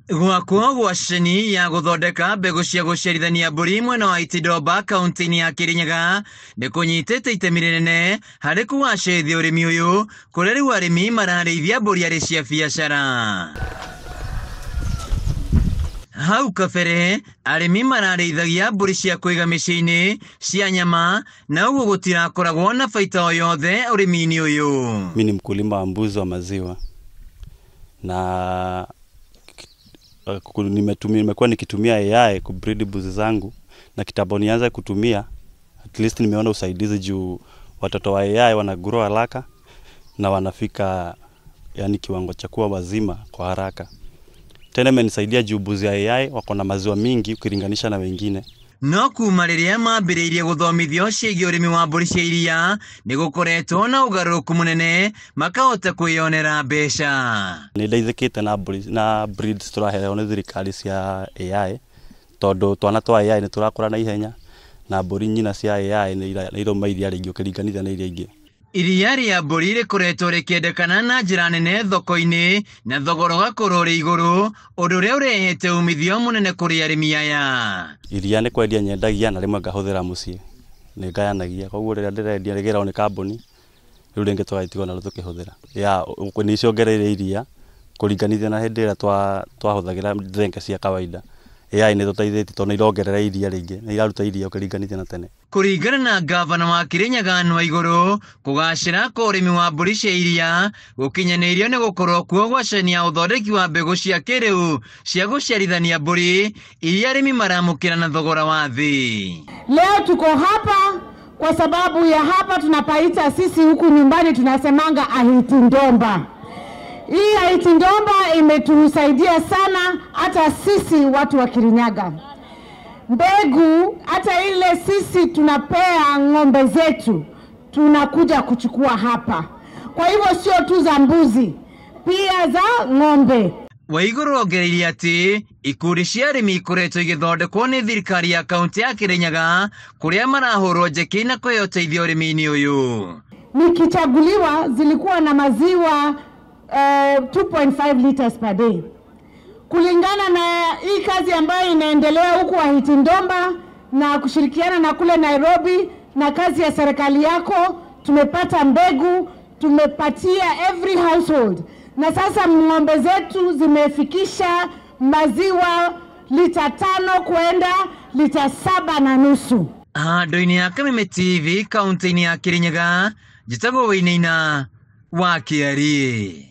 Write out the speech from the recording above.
Gwakwo gwa ceni ya guthondeka mbegu cia guciarithania mburi mwena wa Itindoba kaunti-ini ya Kirinyaga ni kunyitite itemi rinene hari kugacirithia urimi uyu kuria riu arimi mararĩithia mburi ari cia biacara. Hau kabere arimi mararĩithagia mburi cia kuiga mĩciĩ-inĩ cia nyama na uguo gutirakoragwo na baita o yothe urimi-ini uyu. Mimi ni mkulima wa mbuzi wa maziwa na nimekuwa nikitumia AI kubreed mbuzi zangu, na kitambo nianze kutumia at least nimeona usaidizi juu watoto wa AI wanagrow haraka na wanafika yani kiwango cha kuwa wazima kwa haraka. Tena imenisaidia juu mbuzi ya AI wako na maziwa mingi ukilinganisha na wengine. No kuma riria mambĩrĩirie guthomithio ciĩgiĩ urimi wa mburi cia iria ni gukoretwo na ugarũrũku munene makahota kwĩyonera mbeca. Nĩ ndeithĩkĩte na breeds turaheo nĩ thirikari cia AI, tondũ twana twa AI nĩ turakũra na ihenya na mburi nyina cia AI nĩ irauma iria rĩingĩ ũkĩringithania na iria ingĩ. Iria rĩa mburi rĩkoretwo rĩkĩendekana na njĩra nene thoko-inĩ na thogora ũgakorwo ũrĩ igũrũ, ũndũ ũrĩa ũrehete umithio mũnene kũrĩ arĩmi aya. Iria nĩ kwendia nyendagia na rĩmwe ngahũthĩra mũciĩ, nĩ ngayanagia, koguo rĩrĩa ndĩrendia rĩgeragwo nĩ kambuni rĩu rĩngĩ tũgatigwo nalo tũkĩhũthĩra. Nĩ ciongereire iria kũringanithia na hĩndĩ ĩrĩa twahũthagĩra thenge cia kawaida. AI nĩ tũteithĩtie tondũ irongerera iria rĩingĩ, nĩ iraruta iria ũkĩringanithia na tene. Kũringana na ngavana wa Kirinyaga Anne Waigũrũ, kũgacĩra kwa ũrĩmi wa mburi cia iria gũkinyanĩirio nĩ gũkorwo kuo gwa ceni ya ũthondeki wa mbegũ cia kĩrĩu cia gũciarithania mburi iria arĩmi maramũkĩra na thogora wa thĩ. Leo tuko hapa kwa sababu ya hapa tunapaita sisi huku nyumbani tunasemanga Itindomba. Hii Itindomba imetusaidia sana hata sisi watu wa Kirinyaga. Mbegu hata ile sisi tunapea ng'ombe zetu tunakuja kuchukua hapa. Kwa hivyo sio tu za mbuzi, pia za ng'ombe. Waigũrũ ongereire atĩ ikundi cia arĩmi ikoretwo igĩthondekwo nĩ thirikari ya kaunti ya Kirinyaga kũrĩa marahũrwo njeki na kũheo ũteithio ũrĩmi-inĩ ũyũ. Nikichaguliwa zilikuwa na maziwa 2.5 liters per day. Kulingana na hii kazi ambayo inaendelea huku Itindomba na kushirikiana na kule Nairobi na kazi ya serikali yako, tumepata mbegu, tumepatia every household. Na sasa ng'ombe zetu zimefikisha maziwa lita 5 kwenda lita 7.5. Handũ-inĩ ya Kameme TV kaunti-inĩ ya Kirinyaga, njĩtagwo Wĩinaina wa Kĩarie.